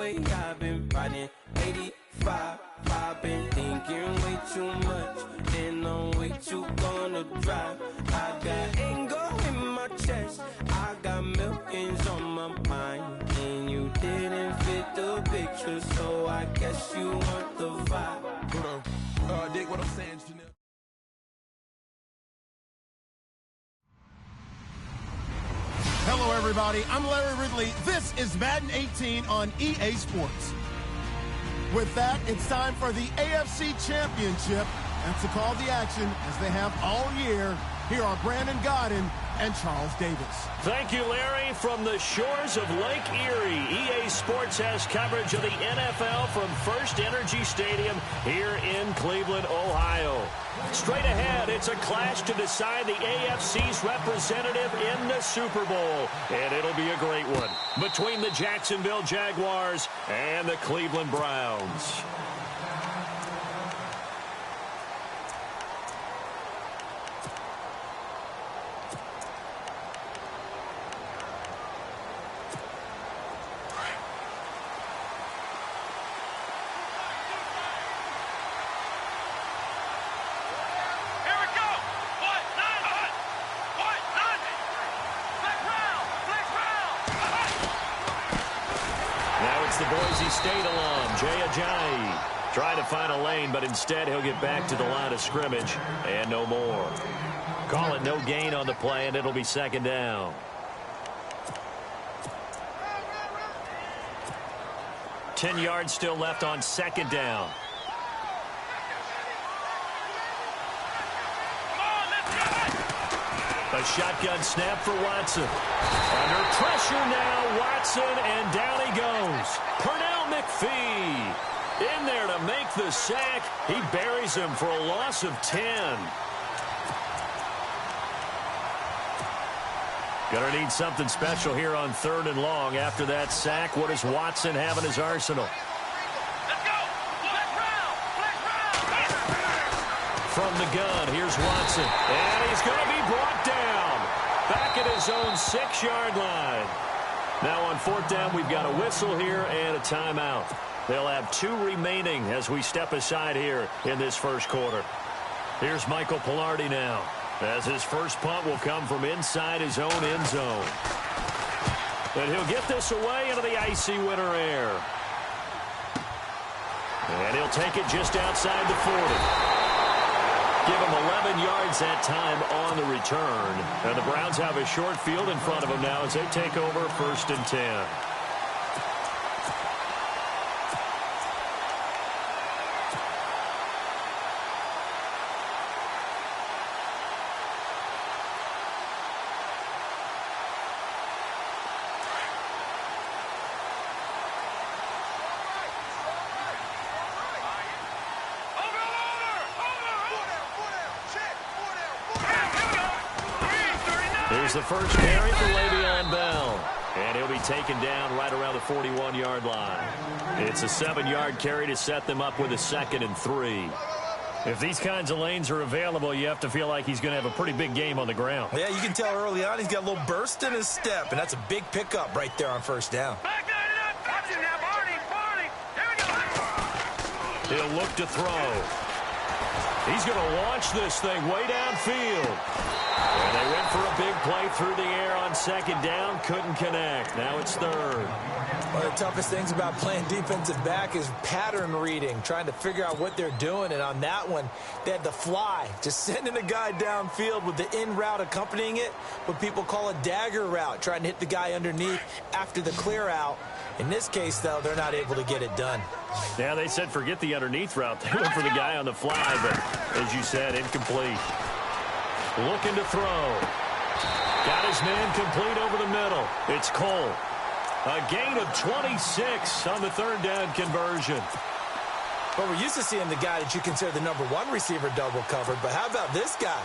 way I've been riding. 85, I've been thinking way too much, and I'm way too gonna drive. I got anger in my chest, I got millions on my mind, and you didn't fit the picture, so I guess you want the vibe. Hold on. Dig what I'm saying, Chanel. Hello, everybody. I'm Larry Ridley. This is Madden 18 on EA Sports. With that, it's time for the AFC Championship. And to call the action, as they have all year, here are Brandon Godden and Charles Davis. Thank you, Larry. From the shores of Lake Erie, EA Sports has coverage of the NFL from First Energy Stadium here in Cleveland, Ohio. Straight ahead, it's a clash to decide the AFC's representative in the Super Bowl. And it'll be a great one between the Jacksonville Jaguars and the Cleveland Browns. The Boise State alum, Jay Ajayi, trying to find a lane, but instead he'll get back to the line of scrimmage and no more. Call it no gain on the play, and it'll be second down. 10 yards still left on second down. A shotgun snap for Watson. Under pressure now, Watson, and down he goes. Pernell McPhee in there to make the sack. He buries him for a loss of 10. Gonna need something special here on 3rd and long. After that sack, what does Watson have in his arsenal? Let's go! From the gun, here's Watson. And he's going to be brought down. Back at his own 6-yard line. Now on 4th down, we've got a whistle here and a timeout. They'll have 2 remaining as we step aside here in this first quarter. Here's Michael Pilardi now, as his first punt will come from inside his own end zone. And he'll get this away into the icy winter air. And he'll take it just outside the 40. Give him 11 yards that time on the return. And the Browns have a short field in front of them now as they take over 1st and 10. Here's the first carry for Le'Veon Bell. And he'll be taken down right around the 41-yard line. It's a 7-yard carry to set them up with a 2nd and 3. If these kinds of lanes are available, you have to feel like he's going to have a pretty big game on the ground. Yeah, you can tell early on he's got a little burst in his step, and that's a big pickup right there on 1st down. He'll look to throw. He's going to launch this thing way downfield. And they went for a big play through the air on 2nd down. Couldn't connect. Now it's 3rd. One of the toughest things about playing defensive back is pattern reading, trying to figure out what they're doing. And on that one, they had the fly, just sending a guy downfield with the in route accompanying it, what people call a dagger route, trying to hit the guy underneath after the clear out. In this case, though, they're not able to get it done. Yeah, they said forget the underneath route. They went for the guy on the fly, but as you said, incomplete. Looking to throw. Got his man complete over the middle. It's Cole. A gain of 26 on the 3rd down conversion. Well, we're used to seeing the guy that you consider the #1 receiver double covered, but how about this guy?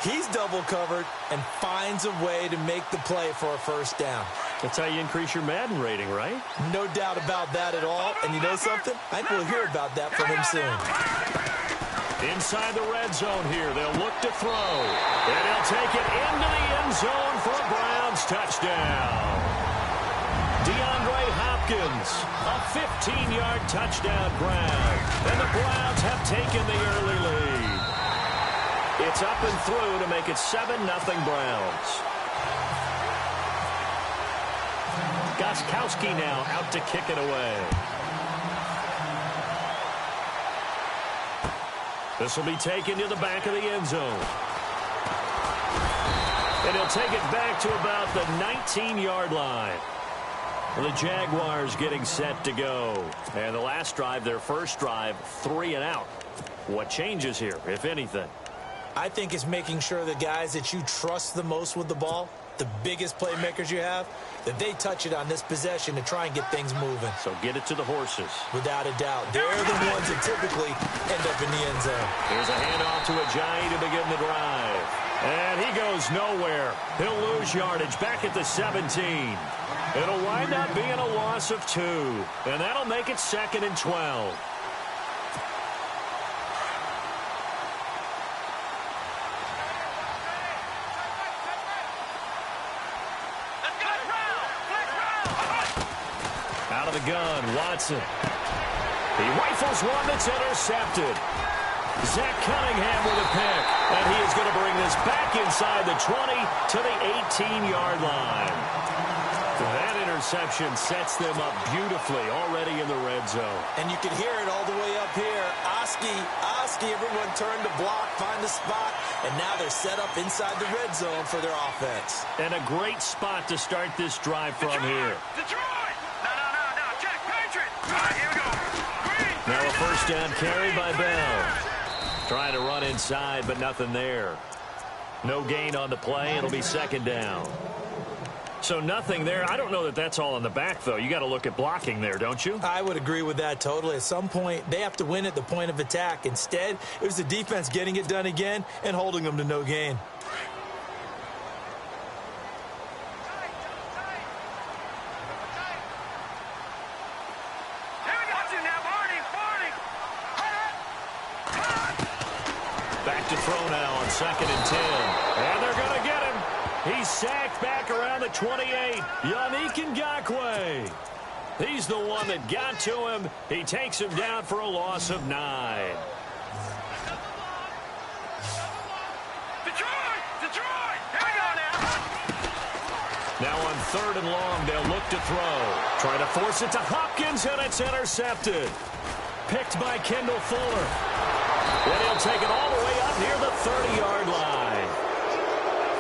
He's double covered and finds a way to make the play for a 1st down. That's how you increase your Madden rating, right? No doubt about that at all. And you know something? I think we'll hear about that from him soon. Inside the red zone here. They'll look to throw. And he'll take it into the end zone for a Browns touchdown. DeAndre Hopkins Hopkins. A 15-yard touchdown grab. And the Browns have taken the early lead. It's up and through to make it 7-0 Browns. Gostkowski now out to kick it away. This will be taken to the back of the end zone. And he'll take it back to about the 19-yard line. The Jaguars getting set to go. And the last drive, their first drive, 3 and out. What changes here, if anything? I think it's making sure the guys that you trust the most with the ball, the biggest playmakers you have, that they touch it on this possession to try and get things moving. So get it to the horses. Without a doubt. They're the ones that typically end up in the end zone. Here's a handoff to Ajayi to begin the drive. And he goes nowhere. He'll lose yardage back at the 17. It'll wind up being a loss of 2. And that'll make it 2nd and 12. Out of the gun, Watson. He rifles one that's intercepted. Zach Cunningham with a pick. And he is going to bring this back inside the 20 to the 18-yard line. That interception sets them up beautifully already in the red zone. And you can hear it all the way up here. Oski, everyone turned to block, find a spot, and now they're set up inside the red zone for their offense. And a great spot to start this drive from here. Detroit! No, check, Patriot! All right, here we go. Green! Now a first down carry by Bell. Trying to run inside, but nothing there. No gain on the play. It'll be 2nd down. So nothing there. I don't know that that's all in the back, though. You got to look at blocking there, don't you? I would agree with that totally. At some point, they have to win at the point of attack. Instead, it was the defense getting it done again and holding them to no gain. Back to throw now on 2nd and 10. And they're going to get him. He's sacked back around the 28. Yannick Ngakoue. He's the one that got to him. He takes him down for a loss of 9. Detroit! Here we go now. Now on 3rd and long, they'll look to throw. Trying to force it to Hopkins, and it's intercepted. Picked by Kendall Fuller. And he'll take it all the way up near the 30-yard line.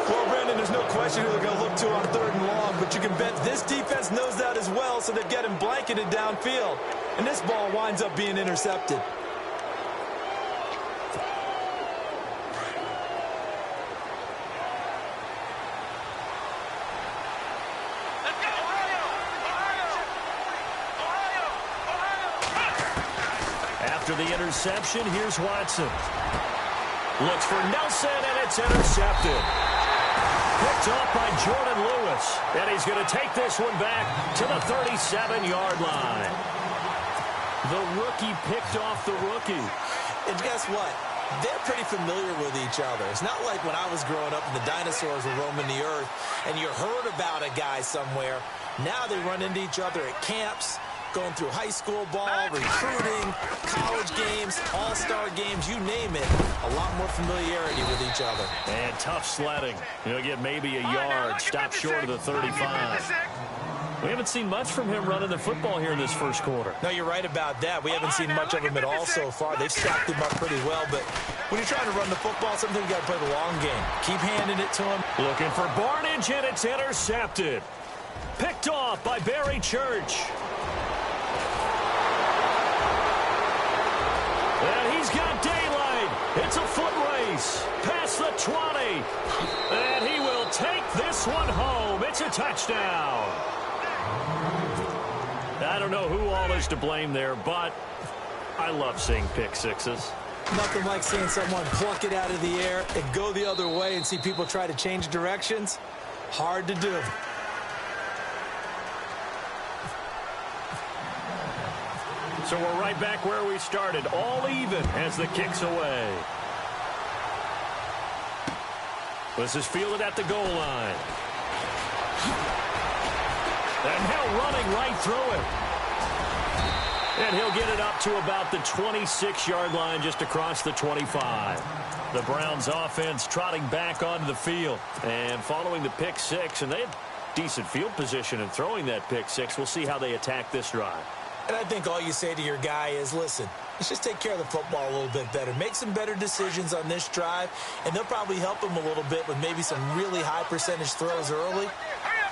Well, Brandon, there's no question who they're going to look to on 3rd and long, but you can bet this defense knows that as well, so they're getting blanketed downfield. And this ball winds up being intercepted. After the interception, here's Watson. Looks for Nelson, and it's intercepted. Picked off by Jordan Lewis. And he's going to take this one back to the 37-yard line. The rookie picked off the rookie. And guess what? They're pretty familiar with each other. It's not like when I was growing up and the dinosaurs were roaming the earth and you heard about a guy somewhere. Now they run into each other at camps, going through high school ball, recruiting, college games, all-star games, you name it. A lot more familiarity with each other. And tough sledding. He'll get maybe a yard, stop short of the 35. We haven't seen much from him running the football here in this first quarter. No, you're right about that. We haven't seen much of him at all so far. They've stacked him up pretty well, but when you're trying to run the football, sometimes you got to play the long game. Keep handing it to him. Looking for Barnage, and it's intercepted. Picked off by Barry Church. And he's got daylight. It's a foot race. Past the 20. And he will take this one home. It's a touchdown. I don't know who all is to blame there, but I love seeing pick sixes. Nothing like seeing someone pluck it out of the air and go the other way and see people try to change directions. Hard to do. So we're right back where we started, all even as the kick's away. This is fielded at the goal line. And now running right through it. And he'll get it up to about the 26-yard line just across the 25. The Browns offense trotting back onto the field. And following the pick six, and they had decent field position in throwing that pick six. We'll see how they attack this drive. And I think all you say to your guy is, listen, let's just take care of the football a little bit better. Make some better decisions on this drive, and they'll probably help him a little bit with maybe some really high percentage throws early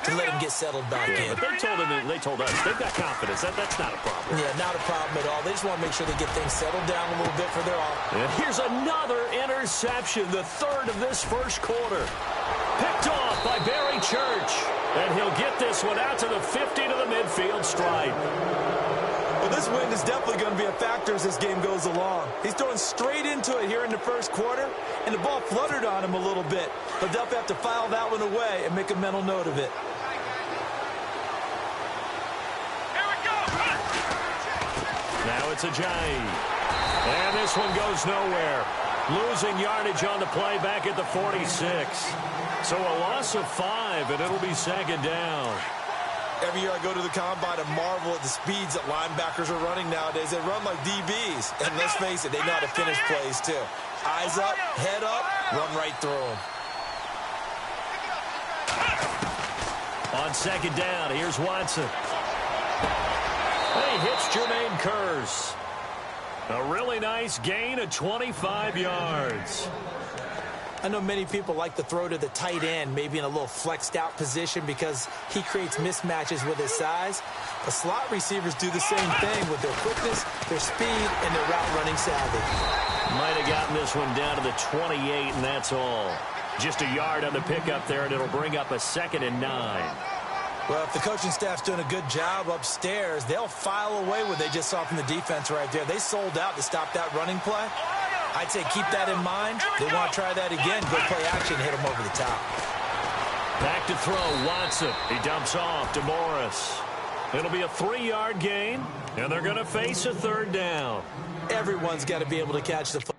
to let him get settled back in. But they told us they've got confidence. That's not a problem. Yeah, not a problem at all. They just want to make sure they get things settled down a little bit for their off. And here's another interception, the third of this first quarter. Picked off by Barry Church. And he'll get this one out to the 50 to the midfield stripe. Well, this wind is definitely going to be a factor as this game goes along. He's throwing straight into it here in the first quarter, and the ball fluttered on him a little bit. He'll definitely have to file that one away and make a mental note of it. Now it's Ajayi. And this one goes nowhere. Losing yardage on the play back at the 46. So a loss of 5, and it'll be second down. Every year I go to the combine and marvel at the speeds that linebackers are running nowadays. They run like DBs. And let's face it, they know how to finish plays too. Eyes up, head up, run right through them. On second down, here's Watson. He hits Jermaine Kearse. A really nice gain of 25 yards. I know many people like to throw to the tight end, maybe in a little flexed out position because he creates mismatches with his size. The slot receivers do the same thing with their quickness, their speed, and their route running savvy. Might have gotten this one down to the 28, and that's all. Just a yard on the pickup there, and it'll bring up a 2nd and 9. Well, if the coaching staff's doing a good job upstairs, they'll file away what they just saw from the defense right there. They sold out to stop that running play. I'd say keep that in mind. They want to try that again. Go play action, hit them over the top. Back to throw, Watson. He dumps off to Morris. It'll be a 3-yard gain, and they're going to face a 3rd down. Everyone's got to be able to catch the football.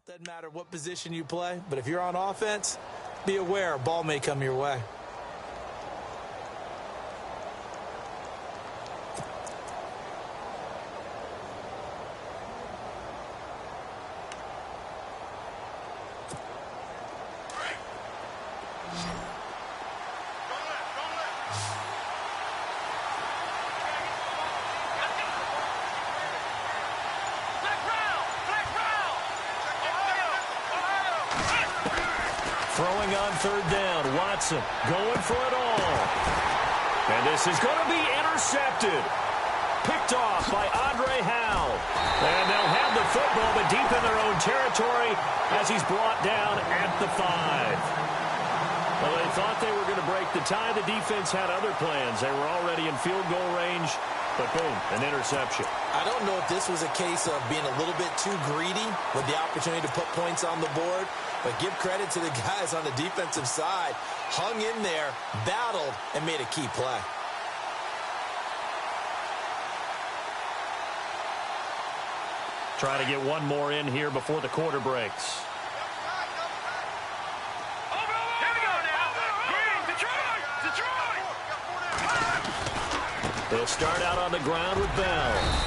Doesn't matter what position you play, but if you're on offense, be aware a ball may come your way. Throwing on 3rd down, Watson going for it all. And this is going to be intercepted. Picked off by Andre Howe. And they'll have the football, but deep in their own territory as he's brought down at the 5. Well, they thought they were going to break the tie. The defense had other plans. They were already in field goal range, but boom, an interception. I don't know if this was a case of being a little bit too greedy with the opportunity to put points on the board, but give credit to the guys on the defensive side. Hung in there, battled, and made a key play. Try to get one more in here before the quarter breaks. They'll start out on the ground with Bell.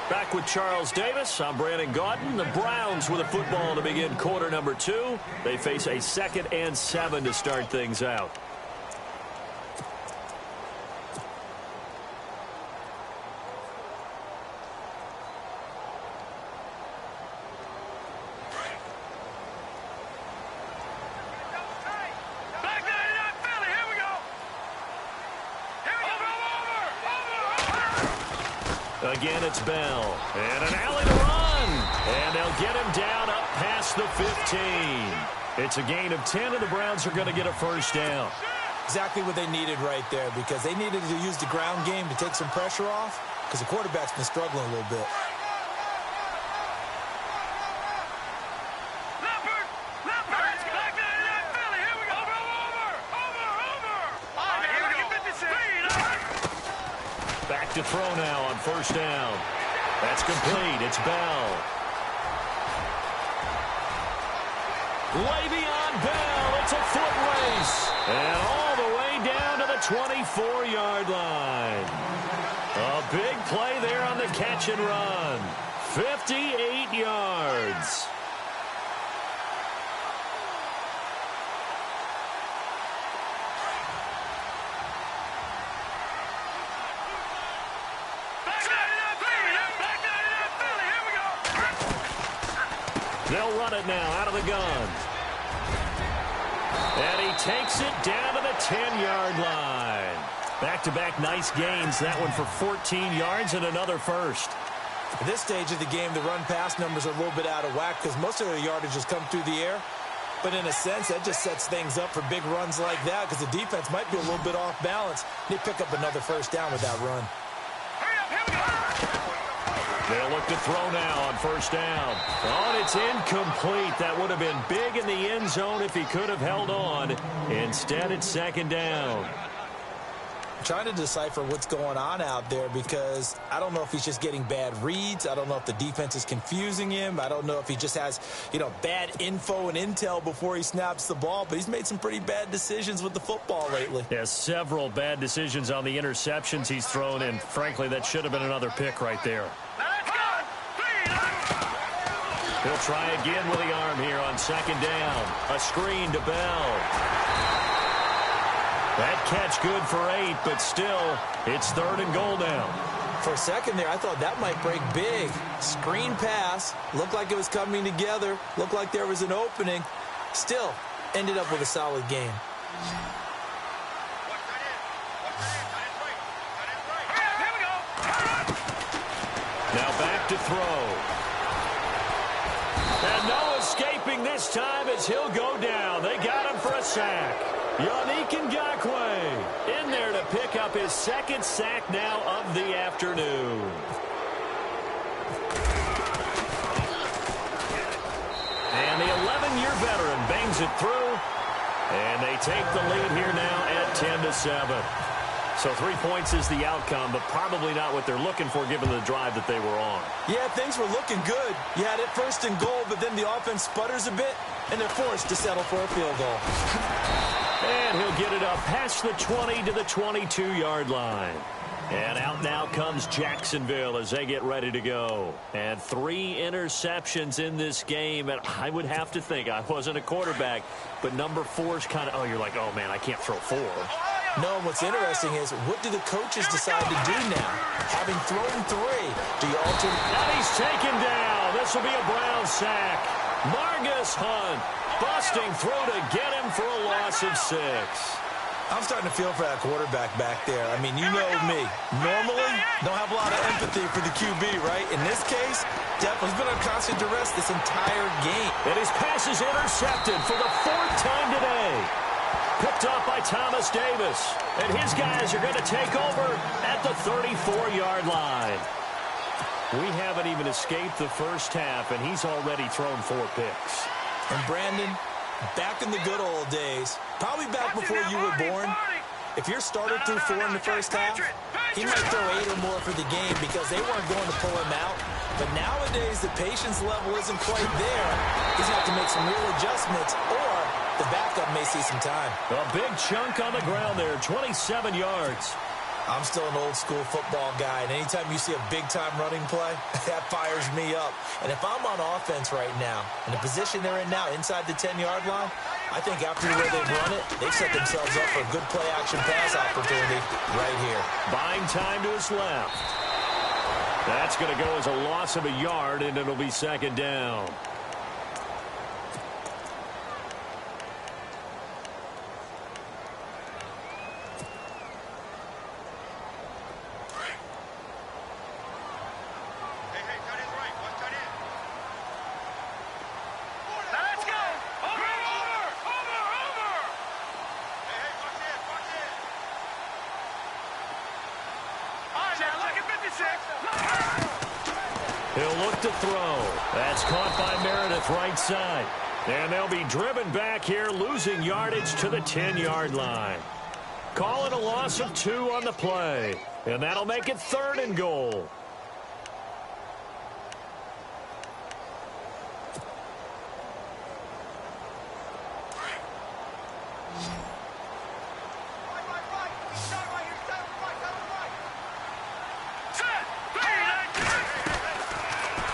Back with Charles Davis, I'm Brandon Gaudin. The Browns with a football to begin quarter number 2. They face a 2nd and 7 to start things out. Again, it's Bell. And an alley to run. And they'll get him down up past the 15. It's a gain of 10, and the Browns are going to get a first down. Exactly what they needed right there, because they needed to use the ground game to take some pressure off, because the quarterback's been struggling a little bit. Back to throw now on first down. That's complete. It's Bell. Le'Veon Bell. It's a foot race. And all the way down to the 24-yard line. A big play there on the catch and run. 58 yards. They'll run it now out of the gun. And he takes it down to the 10-yard line. Back-to-back nice gains. That one for 14 yards and another first. At this stage of the game, the run-pass numbers are a little bit out of whack because most of their yardage has come through the air. But in a sense, that just sets things up for big runs like that because the defense might be a little bit off balance. They pick up another first down with that run. They'll look to throw now on first down. Oh, and it's incomplete. That would have been big in the end zone if he could have held on. Instead, it's second down. I'm trying to decipher what's going on out there because I don't know if he's just getting bad reads. I don't know if the defense is confusing him. I don't know if he just has, bad info and intel before he snaps the ball. But he's made some pretty bad decisions with the football lately. Yes, several bad decisions on the interceptions he's thrown, and frankly, that should have been another pick right there. He'll try again with the arm here on second down. A screen to Bell. That catch good for 8, but still, it's third and goal now. For a second there, I thought that might break big. Screen pass. Looked like it was coming together. Looked like there was an opening. Still, ended up with a solid game. Now back to throw. And no escaping this time as he'll go down. They got him for a sack. Yannick Ngakoue in there to pick up his second sack now of the afternoon. And the 11-year veteran bangs it through. And they take the lead here now at 10-7. So 3 points is the outcome, but probably not what they're looking for given the drive that they were on. Yeah, things were looking good. You had it first and goal, but then the offense sputters a bit, and they're forced to settle for a field goal. And he'll get it up past the 20 to the 22-yard line. And out now comes Jacksonville as they get ready to go. And 3 interceptions in this game. And I would have to think, I wasn't a quarterback, but number 4 is kind of, you're like, oh, man, I can't throw 4. No, what's interesting is what do the coaches decide to do now? Having thrown 3, do you alter? And he's taken down. This will be a Brown sack. Margus Hunt busting through to get him for a loss of 6. I'm starting to feel for that quarterback back there. I mean, you know me. Normally, don't have a lot of empathy for the QB, right? In this case, definitely been on constant duress this entire game. And his pass is intercepted for the 4th time today. Picked up by Thomas Davis. And his guys are going to take over at the 34-yard line. We haven't even escaped the first half, and he's already thrown 4 picks. And Brandon, back in the good old days, probably back before you were born, if your starter threw 4 in the first half, he might throw 8 or more for the game because they weren't going to pull him out. But nowadays, the patience level isn't quite there. He's going to have to make some real adjustments, or the backup may see some time. A big chunk on the ground there, 27 yards. I'm still an old-school football guy, and anytime you see a big-time running play, that fires me up. And if I'm on offense right now, in the position they're in now, inside the 10-yard line, I think after the way they've run it, they've set themselves up for a good play-action pass opportunity right here. Buying time to his left. That's going to go as a loss of a yard, and it'll be second down. He'll look to throw. That's caught by Meredith right side. And they'll be driven back here, losing yardage to the 10-yard line. Calling a loss of 2 on the play. And that'll make it 3rd and goal.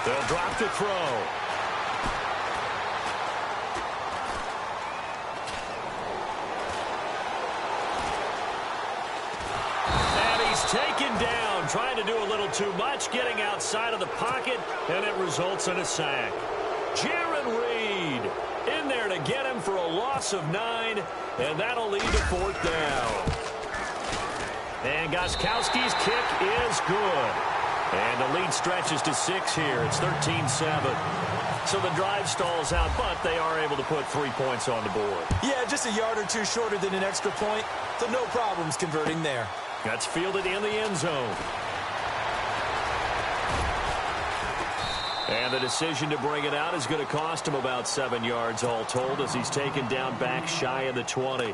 They'll drop to throw. Taken down, trying to do a little too much, getting outside of the pocket, and it results in a sack. Jaron Reed in there to get him for a loss of 9, and that'll lead to 4th down. And Gostkowski's kick is good. And the lead stretches to 6 here. It's 13-7. So the drive stalls out, but they are able to put 3 points on the board. Yeah, just a yard or two shorter than an extra point, so no problems converting there. That's fielded in the end zone. And the decision to bring it out is going to cost him about 7 yards all told as he's taken down back shy of the 20.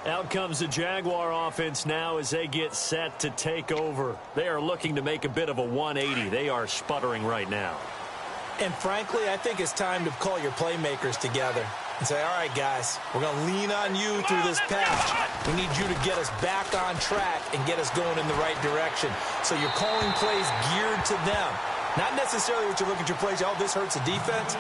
Out comes the Jaguar offense now as they get set to take over. They are looking to make a bit of a 180. They are sputtering right now. And frankly, I think it's time to call your playmakers together and say, all right, guys, we're going to lean on you through this patch. We need you to get us back on track and get us going in the right direction. So you're calling plays geared to them. Not necessarily what you look at your plays, oh, this hurts the defense.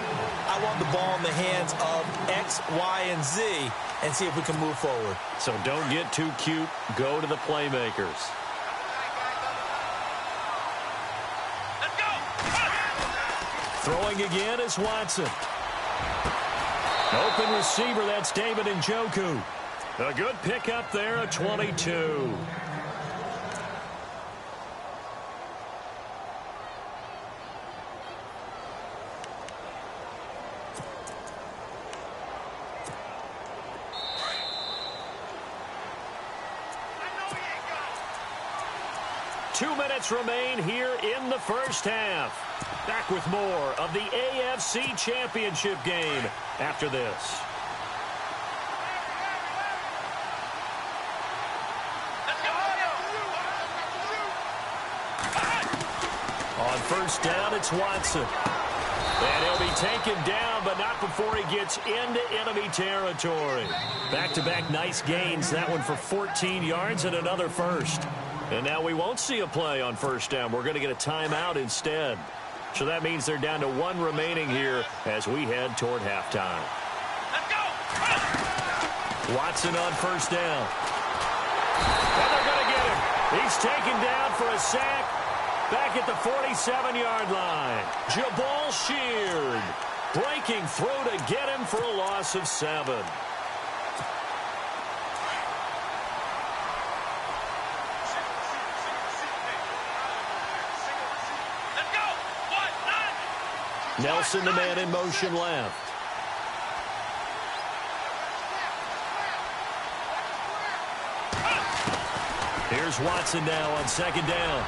I want the ball in the hands of X, Y, and Z and see if we can move forward. So don't get too cute. Go to the playmakers. Let's go. Throwing again is Watson. Open receiver, that's David Njoku. A good pickup there at 22. Two minutes remain here in the first half. Back with more of the AFC Championship game after this. On first down, it's Watson. And he'll be taken down, but not before he gets into enemy territory. Back-to-back nice gains. That one for 14 yards and another first. And now we won't see a play on first down. We're going to get a timeout instead. So that means they're down to 1 remaining here as we head toward halftime. Let's go. Watson on first down. And they're going to get him. He's taken down for a sack back at the 47-yard line. Jabal Sheard breaking through to get him for a loss of 7. Nelson, the man in motion left. Here's Watson now on second down.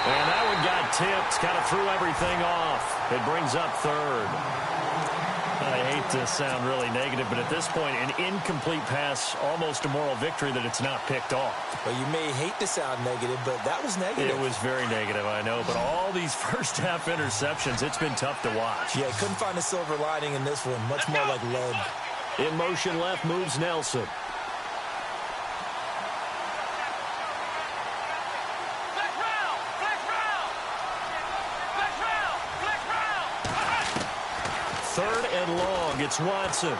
And that one got tipped, kind of threw everything off. It brings up third. I hate to sound really negative, but at this point, an incomplete pass, almost a moral victory that it's not picked off. Well, you may hate to sound negative, but that was negative. It was very negative, I know. But all these first-half interceptions, it's been tough to watch. Yeah, couldn't find a silver lining in this one. Much more like lead. In motion left moves Nelson. Third and long, it's Watson. And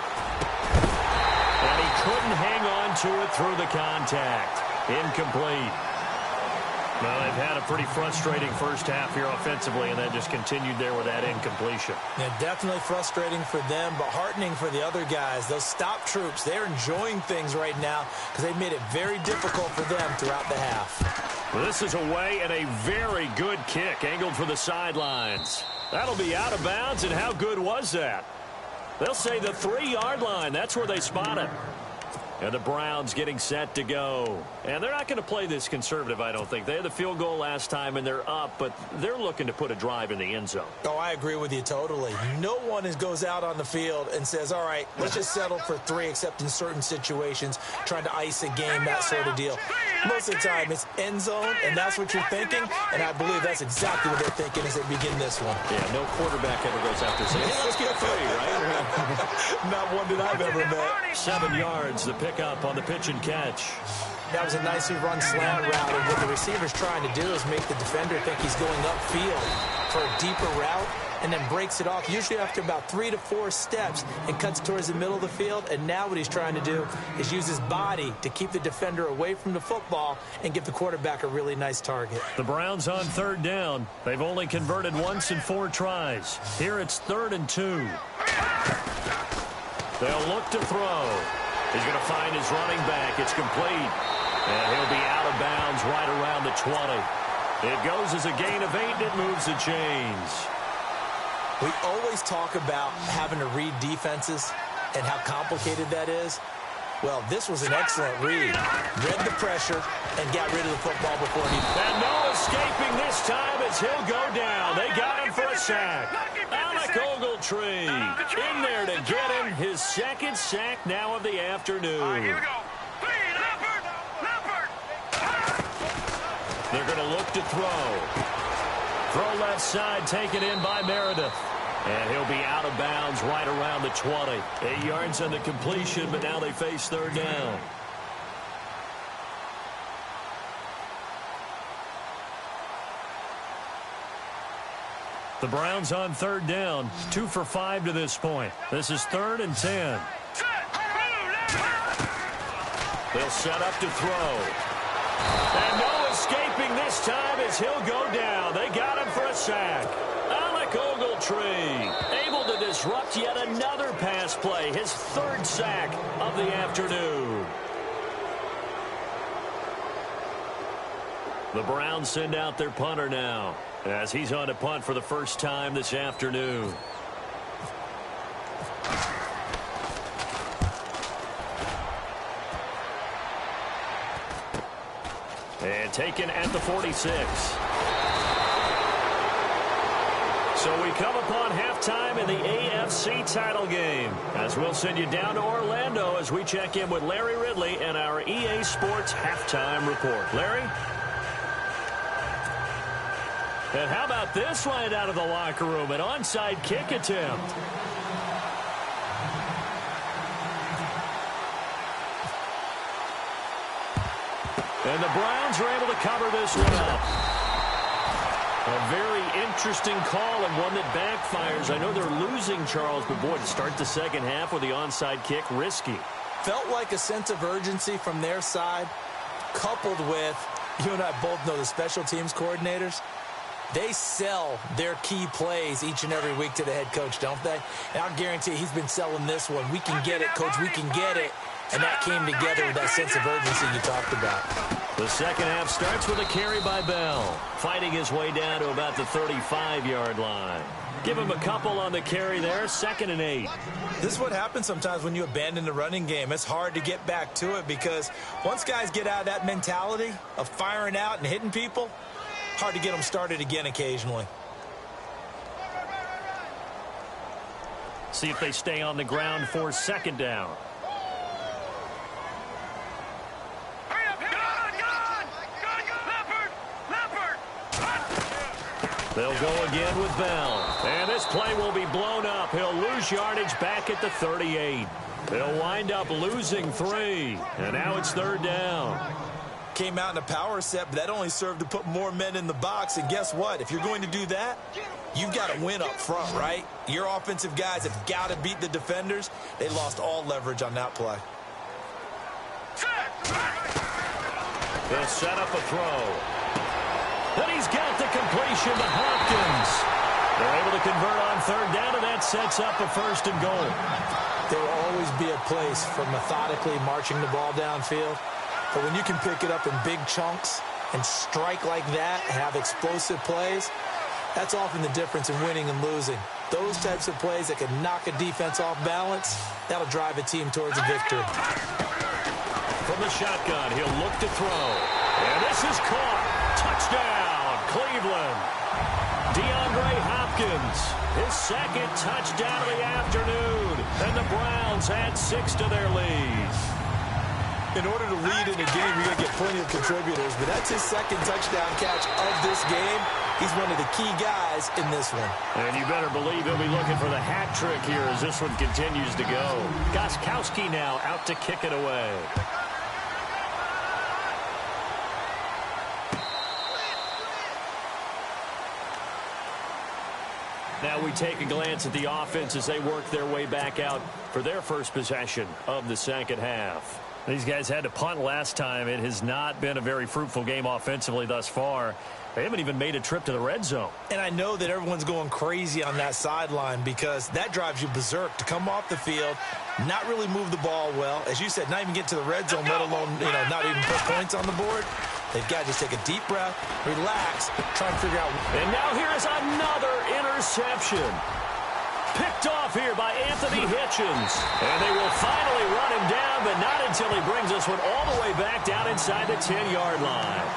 he couldn't hang on to it through the contact. Incomplete. Well, they've had a pretty frustrating first half here offensively, and that just continued there with that incompletion. Yeah, definitely frustrating for them, but heartening for the other guys. Those stop troops, they're enjoying things right now because they've made it very difficult for them throughout the half. Well, this is away and a very good kick angled for the sidelines. That'll be out of bounds, and how good was that? They'll say the 3-yard line. That's where they spot it. And the Browns getting set to go. And they're not going to play this conservative, I don't think. They had the field goal last time, and they're up, but they're looking to put a drive in the end zone. Oh, I agree with you totally. No one goes out on the field and says, all right, let's just settle for 3, except in certain situations, trying to ice a game, that sort of deal. Most of the time, it's end zone, and that's what you're thinking, and I believe that's exactly what they're thinking as they begin this one. Yeah, no quarterback ever goes out there saying, hey, let's get 3, right? Not one that I've ever met. 7 yards, the pickup on the pitch and catch. That was a nicely run slant route, and what the receiver's trying to do is make the defender think he's going upfield for a deeper route, and then breaks it off, usually after about 3 to 4 steps, and cuts towards the middle of the field. And now what he's trying to do is use his body to keep the defender away from the football and give the quarterback a really nice target. The Browns on 3rd down. They've only converted once in 4 tries. Here it's 3rd and 2. They'll look to throw. He's going to find his running back. It's complete. And he'll be out of bounds right around the 20. It goes as a gain of 8, and it moves the chains. We always talk about having to read defenses and how complicated that is. Well, this was an excellent read. Read the pressure and got rid of the football before he... And no escaping this time as he'll go down. They got him for a sack. Alec Ogletree in there to get him his 2nd sack now of the afternoon. Here we go. Leopard. They're going to look to throw. Throw left side, taken in by Meredith. And he'll be out of bounds right around the 20. 8 yards on the completion, but now they face 3rd down. The Browns on 3rd down, 2 for 5 to this point. This is 3rd and 10. They'll set up to throw. And no escaping this time as he'll go down. They got him for a sack. Alec Ogletree able to disrupt yet another pass play. His 3rd sack of the afternoon. The Browns send out their punter now as he's on to punt for the first time this afternoon. And taken at the 46. So we come upon halftime in the AFC title game, as we'll send you down to Orlando as we check in with Larry Ridley and our EA Sports halftime report. Larry? And how about this one out of the locker room? An onside kick attempt. And the Browns are able to cover this one up. A very interesting call and one that backfires. I know they're losing, Charles, but boy, to start the second half with the onside kick, risky. Felt like a sense of urgency from their side, coupled with, you and I both know the special teams coordinators. They sell their key plays each and every week to the head coach, don't they? And I'll guarantee he's been selling this one. We can get it, coach, we can get it. And that came together with that sense of urgency you talked about. The second half starts with a carry by Bell, fighting his way down to about the 35-yard line. Give him a couple on the carry there, 2nd and 8. This is what happens sometimes when you abandon the running game. It's hard to get back to it because once guys get out of that mentality of firing out and hitting people, hard to get them started again occasionally. See if they stay on the ground for 2nd down. They'll go again with Bell. And this play will be blown up. He'll lose yardage back at the 38. They'll wind up losing 3. And now it's 3rd down. Came out in a power set, but that only served to put more men in the box. And guess what? If you're going to do that, you've got to win up front, right? Your offensive guys have got to beat the defenders. They lost all leverage on that play. They'll set up a throw. Then he's got the completion to Hopkins. They're able to convert on 3rd down, and that sets up a 1st and goal. There will always be a place for methodically marching the ball downfield. But when you can pick it up in big chunks and strike like that, have explosive plays, that's often the difference in winning and losing. Those types of plays that can knock a defense off balance, that'll drive a team towards a victory. from the shotgun. He'll look to throw. And this is caught. Touchdown, Cleveland. DeAndre Hopkins, his second touchdown of the afternoon. And the Browns add 6 to their lead. In order to lead in a game, you're going to get plenty of contributors, but that's his second touchdown catch of this game. He's one of the key guys in this one. And you better believe he'll be looking for the hat trick here as this one continues to go. Gostkowski now out to kick it away. Now we take a glance at the offense as they work their way back out for their first possession of the second half. These guys had to punt last time. It has not been a very fruitful game offensively thus far. They haven't even made a trip to the red zone. And I know that everyone's going crazy on that sideline because that drives you berserk to come off the field, not really move the ball well. As you said, not even get to the red zone, let alone, not even put points on the board. They've got to just take a deep breath, relax, try and figure out. And now here is another interception. Picked off here by Anthony Hitchens. And they will finally run him down, but not until he brings this one all the way back down inside the 10-yard line.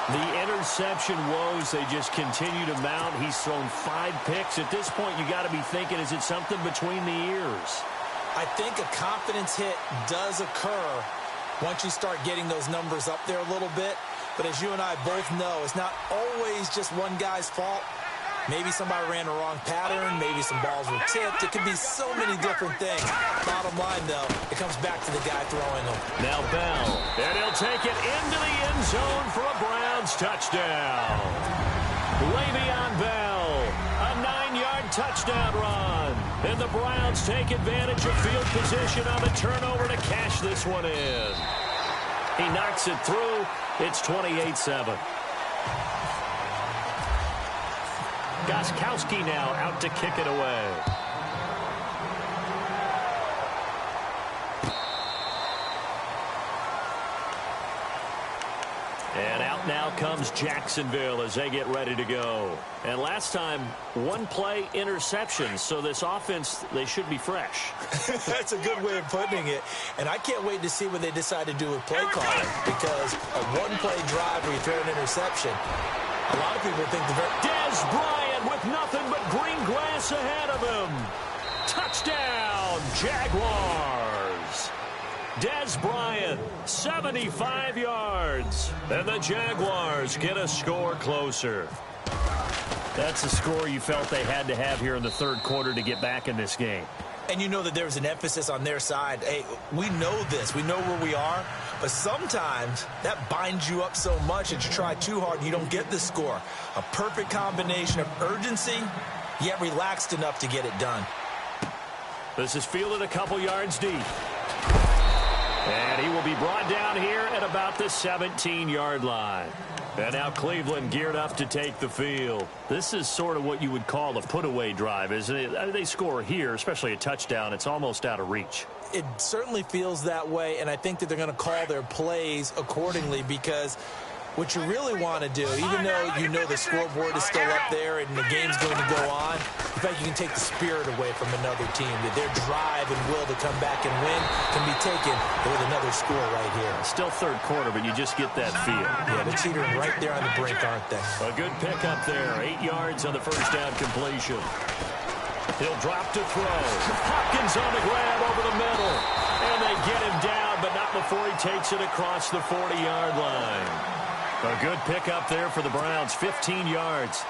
The interception woes, they just continue to mount. He's thrown 5 picks. At this point, you got to be thinking, is it something between the ears? I think a confidence hit does occur once you start getting those numbers up there a little bit. But as you and I both know, it's not always just one guy's fault. Maybe somebody ran the wrong pattern. Maybe some balls were tipped. It could be so many different things. Bottom line, though, it comes back to the guy throwing them. Now Bell, and he'll take it into the end zone for a Browns touchdown. Le'Veon Bell, a 9-yard touchdown run. And the Browns take advantage of field position on the turnover to cash this one in. He knocks it through. It's 28-7. Gostkowski now out to kick it away. And out now comes Jacksonville as they get ready to go. And last time, 1-play interception. So this offense, they should be fresh. That's a good way of putting it. And I can't wait to see what they decide to do with play calling. Because a 1-play drive where you throw an interception, a lot of people think the very... Dez Bryant with nothing but green grass ahead of him. Touchdown, Jaguars. Dez Bryant, 75 yards. And the Jaguars get a score closer. That's a score you felt they had to have here in the third quarter to get back in this game. And you know that there was an emphasis on their side. Hey, we know this. We know where we are. But sometimes that binds you up so much that you try too hard and you don't get the score. A perfect combination of urgency, yet relaxed enough to get it done. This is fielded a couple yards deep. And he will be brought down here at about the 17-yard line. And now Cleveland geared up to take the field. This is sort of what you would call a put-away drive, isn't it? They score here, especially a touchdown. It's almost out of reach. It certainly feels that way, and I think that they're going to call their plays accordingly because what you really want to do, even though you know the scoreboard is still up there and the game's going to go on, in fact, you can take the spirit away from another team. That their drive and will to come back and win can be taken with another score right here. Still third quarter, but you just get that feel. Yeah, they're teetering right there on the brink, aren't they? A good pickup there. 8 yards on the first down completion. He'll drop to throw. Hopkins on the grab over the middle. And they get him down, but not before he takes it across the 40-yard line. A good pickup there for the Browns, 15 yards.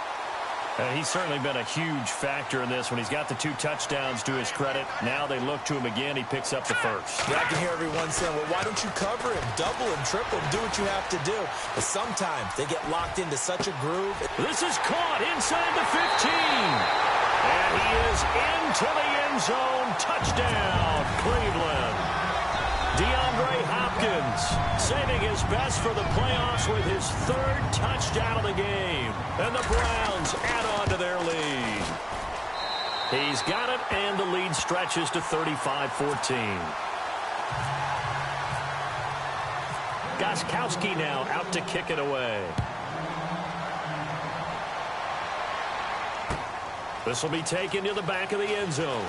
He's certainly been a huge factor in this when he's got the 2 touchdowns to his credit. Now they look to him again. He picks up the first. Yeah, I can hear everyone saying, well, why don't you cover him? Double him, triple him, do what you have to do. But sometimes they get locked into such a groove. This is caught inside the 15. And he is into the end zone. Touchdown, Cleveland. DeAndre Hopkins saving his best for the playoffs with his 3rd touchdown of the game. And the Browns add on to their lead. He's got it, and the lead stretches to 35-14. Gostkowski now out to kick it away. This will be taken to the back of the end zone.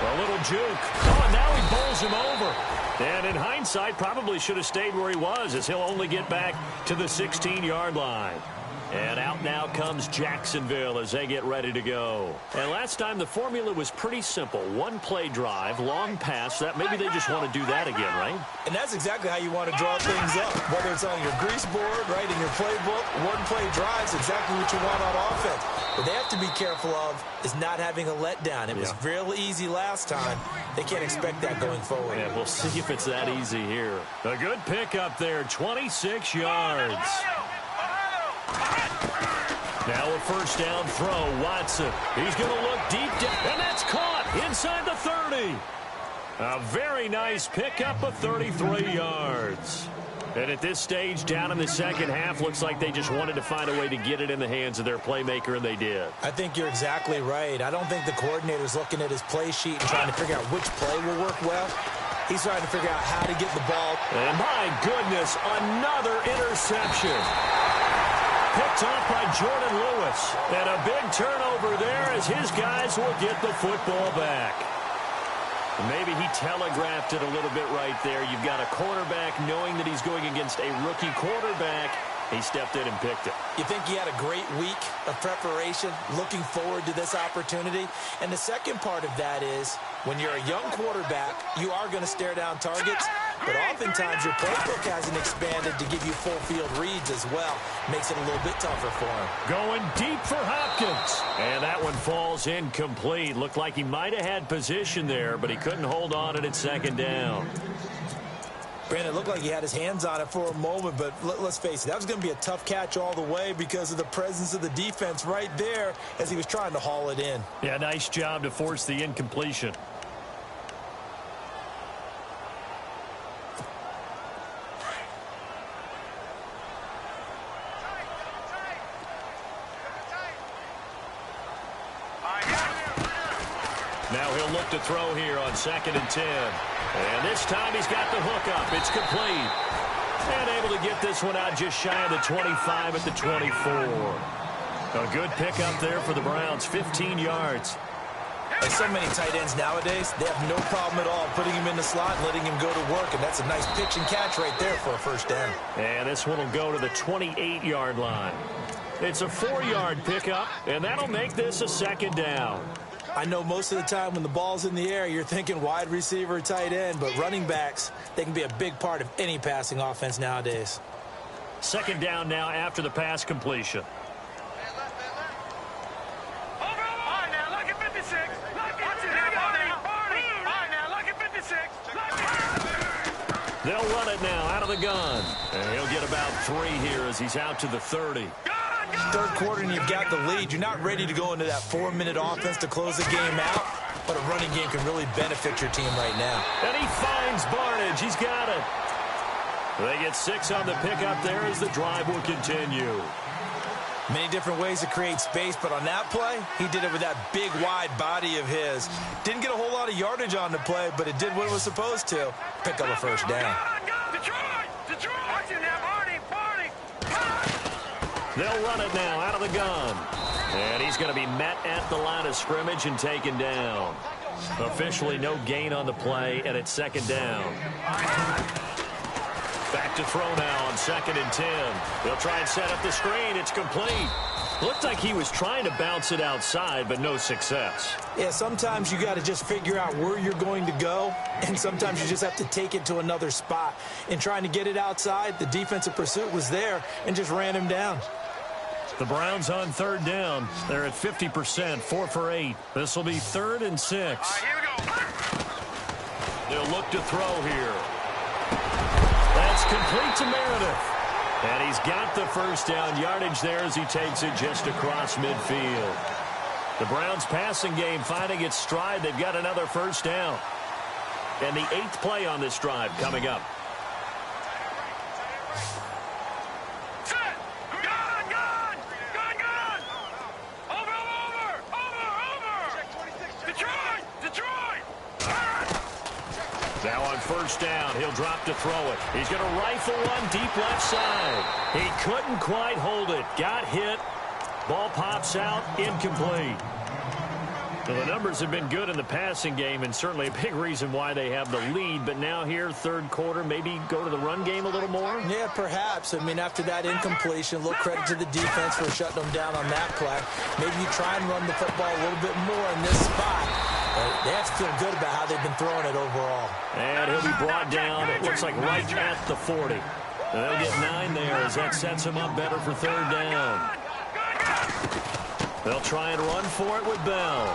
A little juke. Oh, and now he bowls him over. And in hindsight, probably should have stayed where he was, as he'll only get back to the 16-yard line. And out now comes Jacksonville as they get ready to go. And last time the formula was pretty simple. One-play drive, long pass. That maybe they just want to do that again, right? And that's exactly how you want to draw things up. Whether it's on your grease board, right, in your playbook, one-play drives, exactly what you want on offense. What they have to be careful of is not having a letdown. It was real easy last time. They can't expect that going forward. Yeah, we'll see if it's that easy here. A good pickup there, 26 yards. Now a first down throw, Watson. He's going to look deep down, and that's caught inside the 30. A very nice pickup of 33 yards. And at this stage, down in the second half, looks like they just wanted to find a way to get it in the hands of their playmaker, and they did. I think you're exactly right. I don't think the coordinator's looking at his play sheet and trying to figure out which play will work well. He's trying to figure out how to get the ball. And my goodness, another interception. Picked off by Jordan Lewis. And a big turnover there as his guys will get the football back. Maybe he telegraphed it a little bit right there. You've got a quarterback knowing that he's going against a rookie quarterback. He stepped in and picked it. You think he had a great week of preparation, looking forward to this opportunity? And the second part of that is, when you're a young quarterback, you are going to stare down targets, but oftentimes your playbook hasn't expanded to give you full field reads as well. Makes it a little bit tougher for him. Going deep for Hopkins. And that one falls incomplete. Looked like he might have had position there, but he couldn't hold on it at second down. Brandon, it looked like he had his hands on it for a moment, but let's face it, that was going to be a tough catch all the way because of the presence of the defense right there as he was trying to haul it in. Yeah, nice job to force the incompletion. Now he'll look to throw here on 2nd and 10. And this time he's got the hook up. It's complete. And able to get this one out just shy of the 25 at the 24. A good pickup there for the Browns, 15 yards. And so many tight ends nowadays, they have no problem at all putting him in the slot and letting him go to work. And that's a nice pitch and catch right there for a first down. And this one will go to the 28-yard line. It's a 4-yard pickup, and that'll make this a second down. I know most of the time when the ball's in the air, you're thinking wide receiver, tight end, but running backs, they can be a big part of any passing offense nowadays. Second down now after the pass completion. They'll run it now out of the gun. And he'll get about 3 here as he's out to the 30. Third quarter and you've got the lead. You're not ready to go into that 4-minute offense to close the game out, but a running game can really benefit your team right now. And he finds Barnage. He's got it. They get 6 on the pickup there as the drive will continue. Many different ways to create space, but on that play, he did it with that big, wide body of his. Didn't get a whole lot of yardage on the play, but it did what it was supposed to. Pick up a first down. They'll run it now out of the gun. And he's going to be met at the line of scrimmage and taken down. Officially no gain on the play, and it's second down. Back to throw now on 2nd and 10. They'll try and set up the screen. It's complete. Looked like he was trying to bounce it outside, but no success. Yeah, sometimes you got to just figure out where you're going to go, and sometimes you just have to take it to another spot. In trying to get it outside, the defensive pursuit was there and just ran him down. The Browns on third down. They're at 50%, 4 for 8. This will be 3rd and 6. All right, here we go. They'll look to throw here. That's complete to Meredith. And he's got the first down yardage there as he takes it just across midfield. The Browns passing game finding its stride. They've got another first down. And the 8th play on this drive coming up. Now on first down, he'll drop to throw it. He's going to rifle one deep left side. He couldn't quite hold it. Got hit. Ball pops out. Incomplete. Well, the numbers have been good in the passing game and certainly a big reason why they have the lead. But now here, third quarter, maybe go to the run game a little more? Yeah, perhaps. I mean, after that incompletion, a little credit to the defense for shutting them down on that play. Maybe you try and run the football a little bit more in this spot. They have to feel good about how they've been throwing it overall. And he'll be brought down, it looks like right at the 40. And they'll get 9 there as that sets him up better for third down. They'll try and run for it with Bell.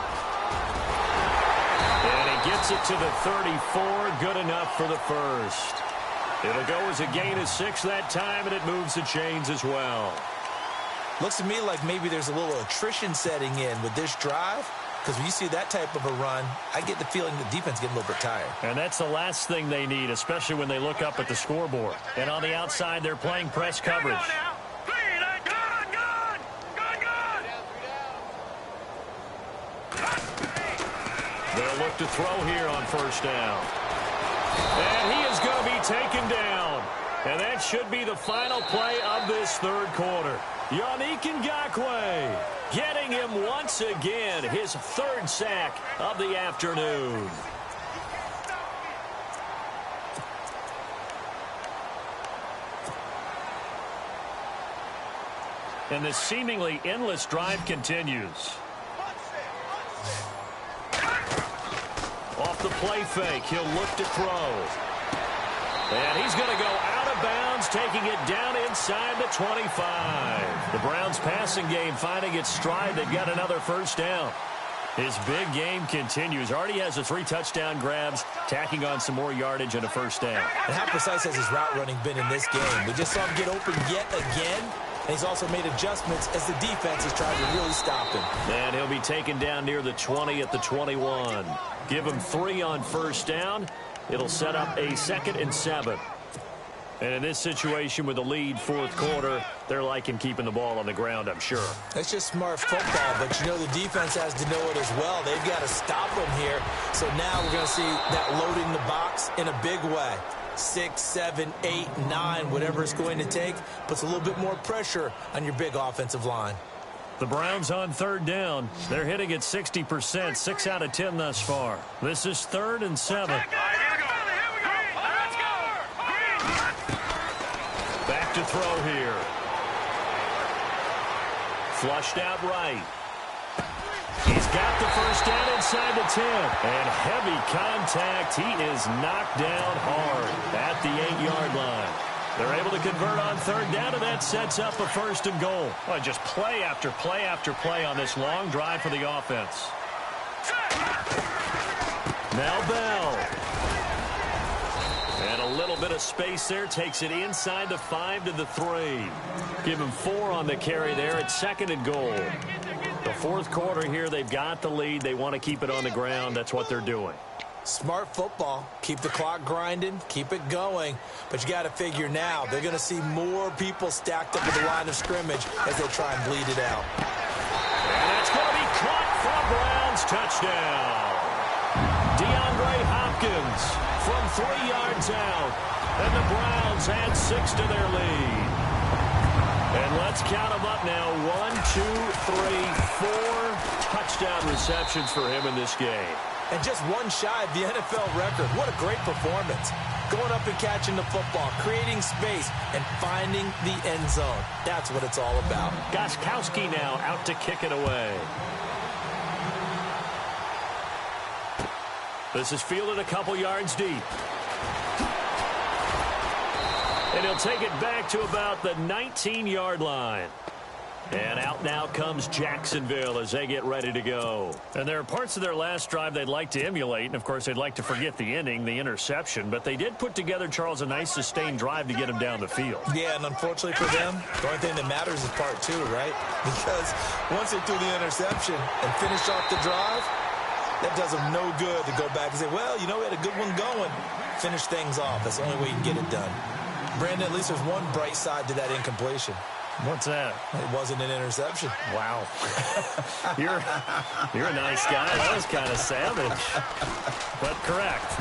And he gets it to the 34. Good enough for the first. It'll go as a gain of 6 that time, and it moves the chains as well. Looks to me like maybe there's a little attrition setting in with this drive. Because when you see that type of a run, I get the feeling the defense getting a little bit tired. And that's the last thing they need, especially when they look up at the scoreboard. And on the outside, they're playing press coverage. They'll look to throw here on first down. And he is going to be taken down. And that should be the final play of this third quarter. Yannick Ngakoue getting him once again, his third sack of the afternoon. And the seemingly endless drive continues. Off the play fake, he'll look to throw. And he's going to go out of bounds, taking it down inside the 25. The Browns' passing game finding its stride. They've got another first down. His big game continues. Already has the 3 touchdown grabs, tacking on some more yardage and a first down. And how precise has his route running been in this game? We just saw him get open yet again. And he's also made adjustments as the defense is trying to really stop him. And he'll be taken down near the 20 at the 21. Give him 3 on first down. It'll set up a 2nd and 7. And in this situation with the lead fourth quarter, they're liking keeping the ball on the ground, I'm sure. That's just smart football, but you know the defense has to know it as well. They've got to stop him here. So now we're going to see that loading the box in a big way. 6, 7, 8, 9, whatever it's going to take, puts a little bit more pressure on your big offensive line. The Browns on third down. They're hitting at 60%, 6 out of 10 thus far. This is 3rd and 7. Back to throw here. Flushed out right. He's got the first down inside the 10. And heavy contact. He is knocked down hard at the 8-yard line. They're able to convert on third down, and that sets up a 1st and goal. Well, just play after play after play on this long drive for the offense. Now Bell. And a little bit of space there. Takes it inside the 5 to the 3. Give him 4 on the carry there at 2nd and goal. The fourth quarter here, they've got the lead. They want to keep it on the ground. That's what they're doing. Smart football. Keep the clock grinding. Keep it going. But you got to figure now, they're going to see more people stacked up at the line of scrimmage as they try and bleed it out. And that's going to be caught for a Browns touchdown. DeAndre Hopkins from 3 yards out. And the Browns add 6 to their lead. And let's count them up now. 1, 2, 3, 4 touchdown receptions for him in this game. And just 1 shy of the NFL record. What a great performance. Going up and catching the football, creating space, and finding the end zone. That's what it's all about. Gostkowski now out to kick it away. This is fielded a couple yards deep. And he'll take it back to about the 19-yard line. And out now comes Jacksonville as they get ready to go. And there are parts of their last drive they'd like to emulate. And, of course, they'd like to forget the ending, the interception. But they did put together, Charles, a nice sustained drive to get him down the field. Yeah, and unfortunately for them, the only thing that matters is part 2, right? Because once they threw the interception and finished off the drive, that does them no good to go back and say, well, you know, we had a good one going. Finish things off. That's the only way you can get it done. Brandon, at least there's one bright side to that incompletion. What's that? It wasn't an interception. Wow. You're a nice guy. That was kind of savage. But correct.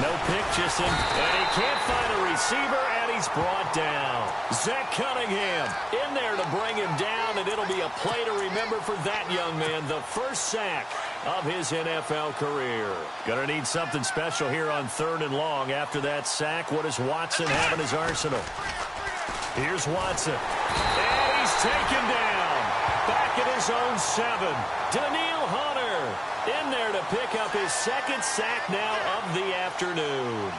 No pick, just in. And he can't find a receiver, and And he's brought down. Zach Cunningham in there to bring him down, and it'll be a play to remember for that young man. The first sack of his NFL career. Going to need something special here on 3rd and long after that sack. What does Watson have in his arsenal? Here's Watson. And he's taken down. Back at his own 7. Daniil Hunter in there to pick up his second sack now of the afternoon.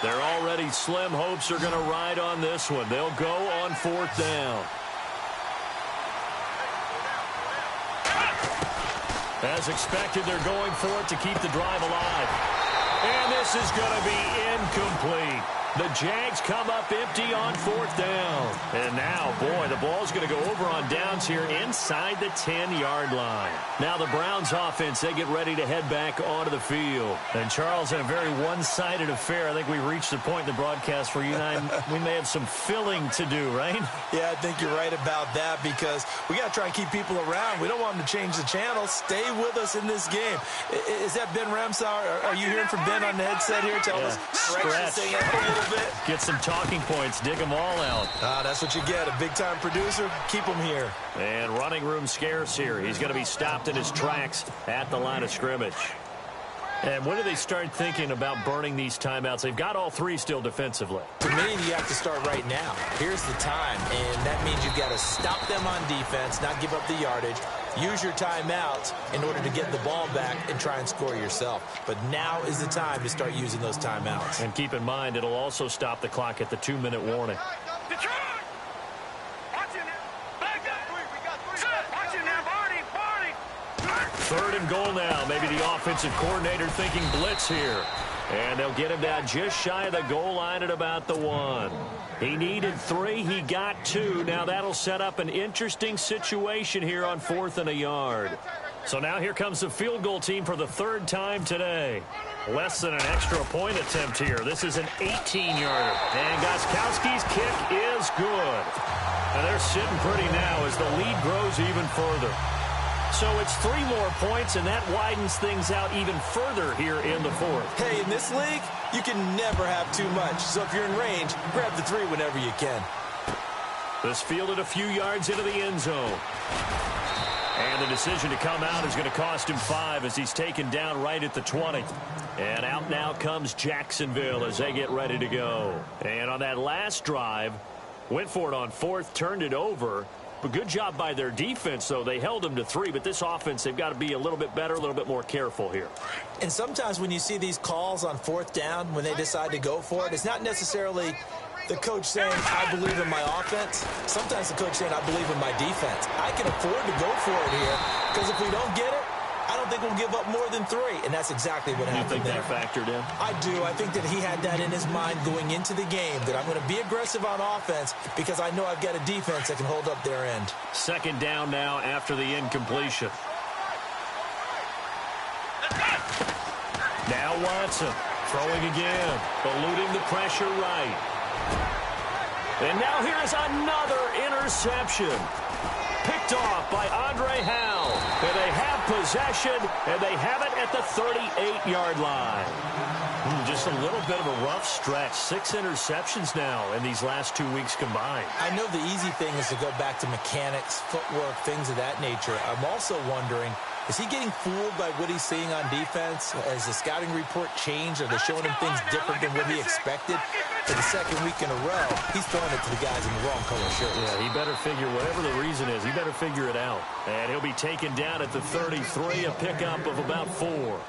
Their already slim hopes are going to ride on this one. They'll go on 4th down. As expected, they're going for it to keep the drive alive. And this is going to be incomplete. The Jags come up empty on 4th down. And now, boy, the ball's going to go over on downs here inside the 10-yard line. Now the Browns offense, they get ready to head back onto the field. And Charles, in a very one-sided affair, I think we reached the point in the broadcast where you and I, we may have some filling to do, right? Yeah, I think you're right about that because we got to try and keep people around. We don't want them to change the channel. Stay with us in this game. Is that Ben Ramsauer? Are you hearing from Ben on the headset here? Tell us. Stretch. Bit. Get some talking points. Dig them all out. That's what you get. A big-time producer. Keep them here. And running room scarce here. He's going to be stopped in his tracks at the line of scrimmage. And when do they start thinking about burning these timeouts? They've got all 3 still defensively. To me, you have to start right now. Here's the time, and that means you've got to stop them on defense, not give up the yardage, use your timeouts in order to get the ball back and try and score yourself. But now is the time to start using those timeouts. And keep in mind, it'll also stop the clock at the 2-minute warning. Detroit! Watch it now. Back up. Watch it now, Barney. 3rd and goal now. Maybe the offensive coordinator thinking blitz here. And they'll get him down just shy of the goal line at about the 1. He needed 3. He got 2. Now that'll set up an interesting situation here on 4th and a yard. So now here comes the field goal team for the 3rd time today. Less than an extra point attempt here. This is an 18-yarder. And Gostkowski's kick is good. And they're sitting pretty now as the lead grows even further. So it's 3 more points, and that widens things out even further here in the 4th. Hey, in this league, you can never have too much. So if you're in range, grab the 3 whenever you can. This fielded a few yards into the end zone. And the decision to come out is going to cost him 5 as he's taken down right at the 20. And out now comes Jacksonville as they get ready to go. And on that last drive, went for it on 4th, turned it over. But good job by their defense, though. They held them to 3, but this offense, they've got to be a little bit better, a little bit more careful here. And sometimes when you see these calls on 4th down, when they decide to go for it, it's not necessarily the coach saying, I believe in my offense. Sometimes the coach saying, I believe in my defense. I can afford to go for it here because if we don't get it, I don't think we'll give up more than 3, and that's exactly what happened there. You think that factored in? I do. I think that he had that in his mind going into the game, that I'm going to be aggressive on offense because I know I've got a defense that can hold up their end. 2nd down now after the incompletion. Now Watson throwing again, eluding the pressure right. And now here's another interception. Picked off by Andre Howell. And they have possession, and they have it at the 38-yard line. Just a little bit of a rough stretch. 6 interceptions now in these last 2 weeks combined. I know the easy thing is to go back to mechanics, footwork, things of that nature. I'm also wondering, is he getting fooled by what he's seeing on defense? Has the scouting report changed? Are they showing him things different than what he expected? For the 2nd week in a row, he's throwing it to the guys in the wrong color shirts. Yeah, he better figure, whatever the reason is, he better figure it out. And he'll be taken down at the 33, a pickup of about 4.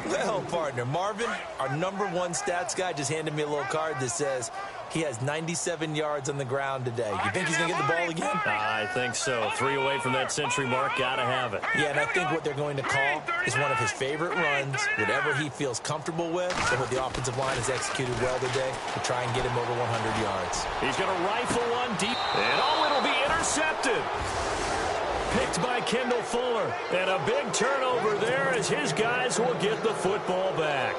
Well, partner, Marvin, our #1 stats guy, just handed me a little card that says he has 97 yards on the ground today. You think he's going to get the ball again? I think so. 3 away from that century mark. Got to have it. Yeah, and I think what they're going to call is one of his favorite runs, whatever he feels comfortable with, and what the offensive line has executed well today to try and get him over 100 yards. He's going to rifle one deep, and it'll be intercepted. Picked by Kendall Fuller, and a big turnover there as his guys will get the football back.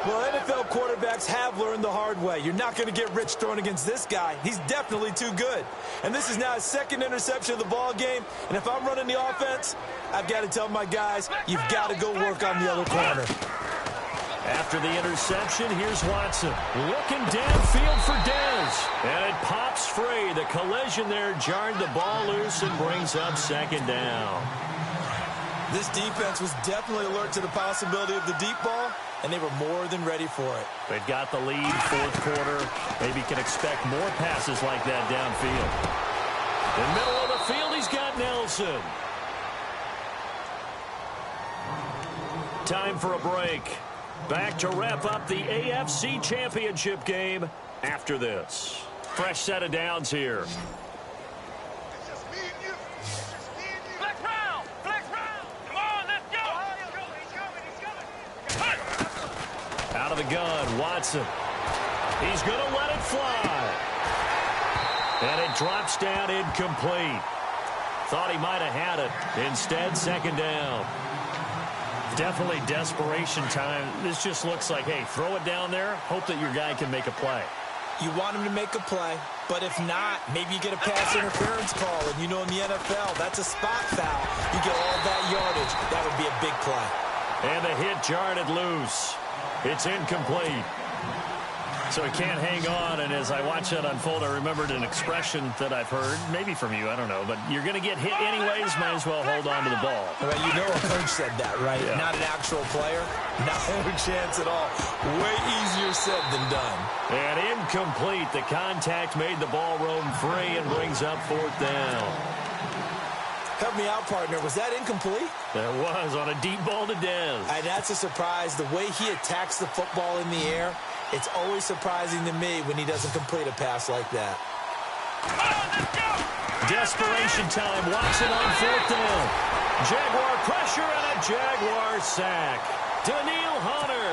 Well, NFL quarterbacks have learned the hard way. You're not going to get rich throwing against this guy. He's definitely too good. And this is now his second interception of the ball game. And if I'm running the offense, I've got to tell my guys, you've got to go work on the other corner. After the interception, here's Watson. Looking downfield for Dez. And it pops free. The collision there jarred the ball loose and brings up second down. This defense was definitely alert to the possibility of the deep ball, and they were more than ready for it. They've got the lead, fourth quarter. Maybe can expect more passes like that downfield. In the middle of the field, he's got Nelson. Time for a break. Back to wrap up the AFC Championship game after this. Fresh set of downs here. Out of the gun, Watson. He's going to let it fly. And it drops down incomplete. Thought he might have had it. Instead, second down. Definitely desperation time. This just looks like, hey, throw it down there, hope that your guy can make a play. You want him to make a play, but if not, maybe you get a pass interference call. And you know in the NFL, that's a spot foul. You get all that yardage. That would be a big play. And the hit jarred it loose. It's incomplete. So he can't hang on, and as I watch that unfold, I remembered an expression that I've heard, maybe from you, I don't know, but you're going to get hit anyways, might as well hold on to the ball. Well, you know a coach said that, right? Yeah. Not an actual player. Not a chance at all. Way easier said than done. And incomplete. The contact made the ball roam free and brings up fourth down. Help me out, partner. Was that incomplete? That was on a deep ball to Dez. And that's a surprise. The way he attacks the football in the air, it's always surprising to me when he doesn't complete a pass like that. Desperation time. Watson on fourth down. Jaguar pressure and a Jaguar sack. Daniil Hunter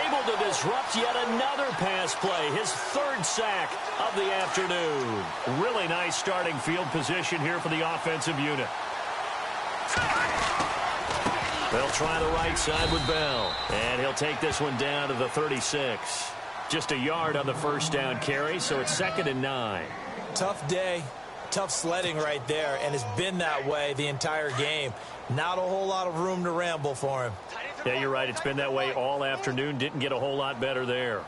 able to disrupt yet another pass play. His third sack of the afternoon. Really nice starting field position here for the offensive unit. They'll try the right side with Bell. And he'll take this one down to the 36. Just a yard on the first down carry, so it's 2nd and 9. Tough day. Tough sledding right there, and it's been that way the entire game. Not a whole lot of room to ramble for him. Yeah, you're right. It's been that way all afternoon. Didn't get a whole lot better there.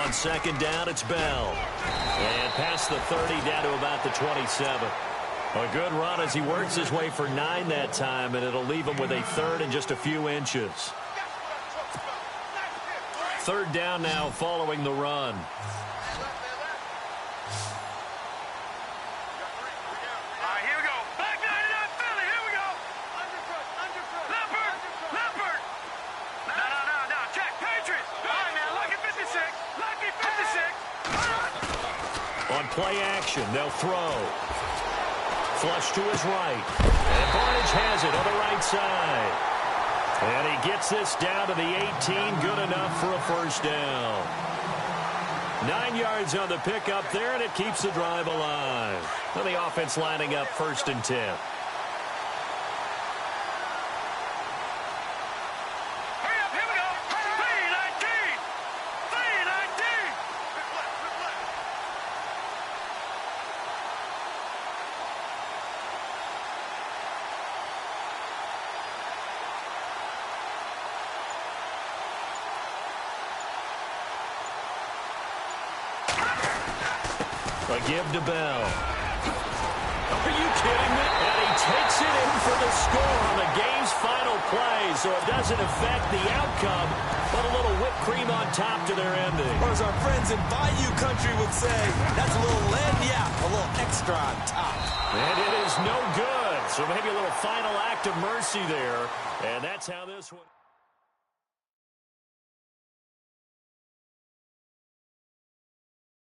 On second down, it's Bell. And past the 30, down to about the 27. A good run as he works his way for 9 that time, and it'll leave him with a third and just a few inches. Third down now following the run. On play action, they'll throw. Flush to his right. And Barnage has it on the right side. And he gets this down to the 18. Good enough for a first down. 9 yards on the pickup there, and it keeps the drive alive. And the offense lining up 1st and 10. A give to Bell. Are you kidding me? And he takes it in for the score on the game's final play, so it doesn't affect the outcome, but a little whipped cream on top to their ending. Or as our friends in Bayou Country would say, that's a little a little extra on top. And it is no good. So maybe a little final act of mercy there, and that's how this one...